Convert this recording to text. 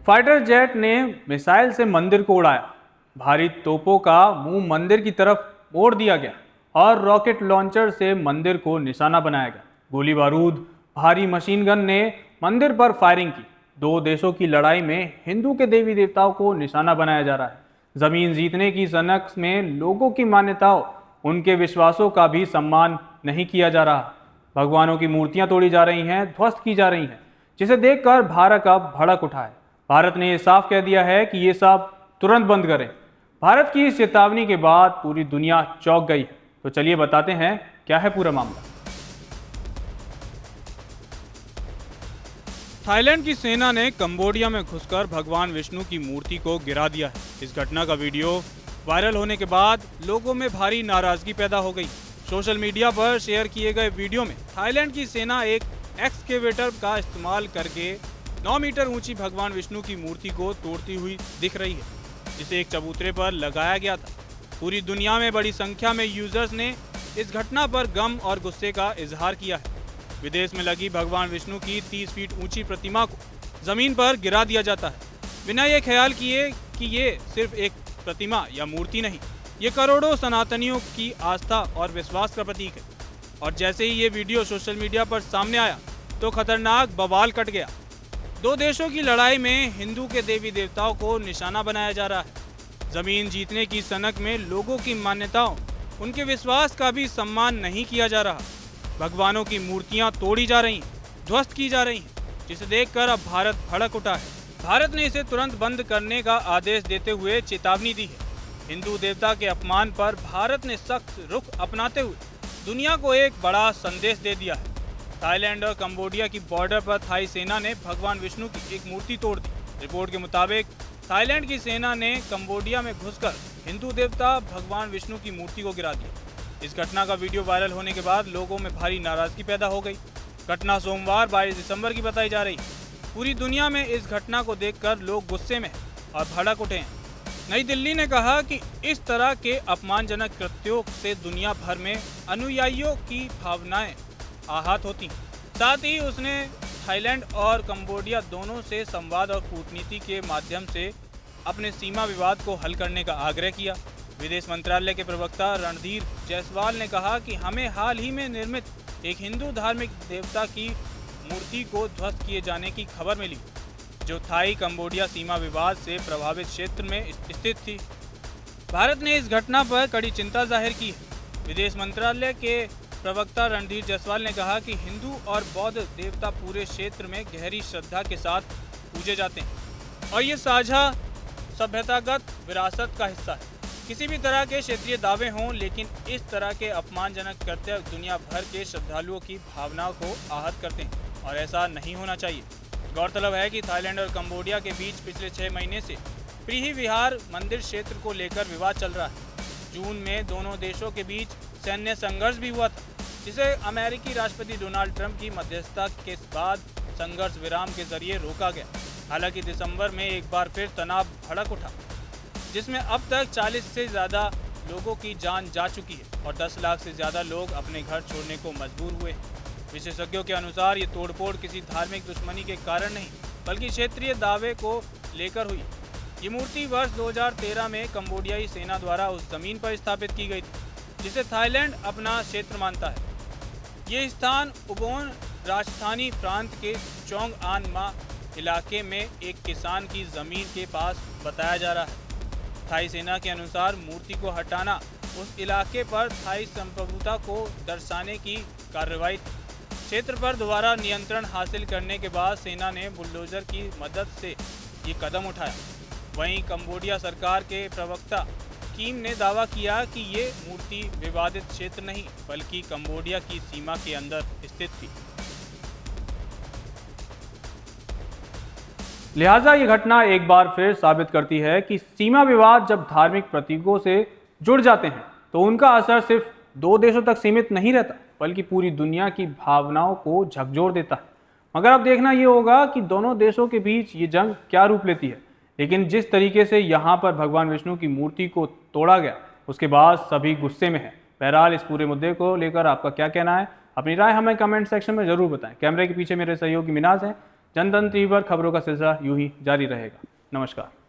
Fighter jet ने missile से मंदिर को उड़ाया। भारी तोपों का मुंह मंदिर की तरफ मोड़ दिया गया और रॉकेट लॉन्चर से मंदिर को निशाना बनाया गया। गोली बारूद, भारी मशीन गन ने मंदिर पर फायरिंग की। दो देशों की लड़ाई में हिंदू के देवी देवताओं को निशाना बनाया जा रहा है। जमीन जीतने की सनक में लोगों की मान्यताओं, उनके विश्वासों का भी सम्मान नहीं किया जा रहा। भगवानों की मूर्तियां तोड़ी जा रही हैं, ध्वस्त की जा रही हैं, जिसे देखकर भारत अब भड़क उठा है। भारत ने ये साफ कह दिया है कि ये सब तुरंत बंद करें। भारत की इस चेतावनी के बाद पूरी दुनिया चौंक गई है। तो चलिए बताते हैं क्या है पूरा मामला। थाईलैंड की सेना ने कंबोडिया में घुसकर भगवान विष्णु की मूर्ति को गिरा दिया है। इस घटना का वीडियो वायरल होने के बाद लोगों में भारी नाराजगी पैदा हो गई। सोशल मीडिया पर शेयर किए गए वीडियो में थाईलैंड की सेना एक एक्सकेवेटर का इस्तेमाल करके 9 मीटर ऊंची भगवान विष्णु की मूर्ति को तोड़ती हुई दिख रही है, जिसे एक चबूतरे पर लगाया गया था। पूरी दुनिया में बड़ी संख्या में यूजर्स ने इस घटना पर गम और गुस्से का इजहार किया है। विदेश में लगी भगवान विष्णु की 30 फीट ऊंची प्रतिमा को जमीन पर गिरा दिया जाता है, बिना ये ख्याल किए कि ये सिर्फ एक प्रतिमा या मूर्ति नहीं, ये करोड़ों सनातनियों की आस्था और विश्वास का प्रतीक है। और जैसे ही ये वीडियो सोशल मीडिया पर सामने आया तो खतरनाक बवाल कट गया। दो देशों की लड़ाई में हिंदू के देवी देवताओं को निशाना बनाया जा रहा है। जमीन जीतने की सनक में लोगों की मान्यताओं, उनके विश्वास का भी सम्मान नहीं किया जा रहा। भगवानों की मूर्तियां तोड़ी जा रही हैं, ध्वस्त की जा रही हैं, जिसे देखकर अब भारत भड़क उठा है। भारत ने इसे तुरंत बंद करने का आदेश देते हुए चेतावनी दी है। हिंदू देवता के अपमान पर भारत ने सख्त रुख अपनाते हुए दुनिया को एक बड़ा संदेश दे दिया है। थाईलैंड और कंबोडिया की बॉर्डर पर थाई सेना ने भगवान विष्णु की एक मूर्ति तोड़ दी। रिपोर्ट के मुताबिक थाईलैंड की सेना ने कंबोडिया में घुसकर हिंदू देवता भगवान विष्णु की मूर्ति को गिरा दिया। इस घटना का वीडियो वायरल होने के बाद लोगों में भारी नाराजगी पैदा हो गई। घटना सोमवार 22 दिसंबर की बताई जा रही है। पूरी दुनिया में इस घटना को देखकर लोग गुस्से में और भड़क उठे हैं। नई दिल्ली ने कहा कि इस तरह के अपमानजनक कृत्यों से दुनिया भर में अनुयायियों की भावनाएं आहत होती। साथ ही उसने थाईलैंड और कंबोडिया दोनों से संवाद और कूटनीति के माध्यम से अपने सीमा विवाद को हल करने का आग्रह किया। विदेश मंत्रालय के प्रवक्ता रणधीर जायसवाल ने कहा कि हमें हाल ही में निर्मित एक हिंदू धार्मिक देवता की मूर्ति को ध्वस्त किए जाने की खबर मिली, जो थाई कंबोडिया सीमा विवाद से प्रभावित क्षेत्र में स्थित थी। भारत ने इस घटना पर कड़ी चिंता जाहिर की है। विदेश मंत्रालय के प्रवक्ता रणधीर जायसवाल ने कहा कि हिंदू और बौद्ध देवता पूरे क्षेत्र में गहरी श्रद्धा के साथ पूजे जाते हैं और ये साझा सभ्यतागत विरासत का हिस्सा है। किसी भी तरह के क्षेत्रीय दावे हों, लेकिन इस तरह के अपमानजनक कृत्य दुनिया भर के श्रद्धालुओं की भावनाओं को आहत करते हैं और ऐसा नहीं होना चाहिए। गौरतलब है कि थाईलैंड और कंबोडिया के बीच पिछले 6 महीने से प्रीही विहार मंदिर क्षेत्र को लेकर विवाद चल रहा है। जून में दोनों देशों के बीच सैन्य संघर्ष भी हुआ था, जिसे अमेरिकी राष्ट्रपति डोनाल्ड ट्रंप की मध्यस्थता के बाद संघर्ष विराम के जरिए रोका गया। हालांकि दिसंबर में एक बार फिर तनाव भड़क उठा, जिसमें अब तक 40 से ज़्यादा लोगों की जान जा चुकी है और 10 लाख से ज़्यादा लोग अपने घर छोड़ने को मजबूर हुए हैं। विशेषज्ञों के अनुसार ये तोड़फोड़ किसी धार्मिक दुश्मनी के कारण नहीं, बल्कि क्षेत्रीय दावे को लेकर हुई। ये मूर्ति वर्ष 2013 में कंबोडियाई सेना द्वारा उस जमीन पर स्थापित की गई थी जिसे थाईलैंड अपना क्षेत्र मानता है। ये स्थान उबोन राजधानी प्रांत के चोंग आन मा इलाके में एक किसान की जमीन के पास बताया जा रहा है। थाई सेना के अनुसार मूर्ति को हटाना उस इलाके पर थाई संप्रभुता को दर्शाने की कार्रवाई थी। क्षेत्र पर दोबारा नियंत्रण हासिल करने के बाद सेना ने बुलडोजर की मदद से ये कदम उठाया। वहीं कंबोडिया सरकार के प्रवक्ता किम ने दावा किया कि ये मूर्ति विवादित क्षेत्र नहीं, बल्कि कंबोडिया की सीमा के अंदर स्थित थी। लिहाजा ये घटना एक बार फिर साबित करती है कि सीमा विवाद जब धार्मिक प्रतीकों से जुड़ जाते हैं तो उनका असर सिर्फ 2 देशों तक सीमित नहीं रहता, बल्कि पूरी दुनिया की भावनाओं को झकझोर देता है। मगर अब देखना ये होगा कि दोनों देशों के बीच ये जंग क्या रूप लेती है। लेकिन जिस तरीके से यहाँ पर भगवान विष्णु की मूर्ति को तोड़ा गया, उसके बाद सभी गुस्से में हैं। बहरहाल इस पूरे मुद्दे को लेकर आपका क्या कहना है? अपनी राय हमें कमेंट सेक्शन में जरूर बताएं। कैमरे के पीछे मेरे सहयोगी मिनाज हैं। जनतंत्र टीवी पर खबरों का सिलसिला यूं ही जारी रहेगा। नमस्कार।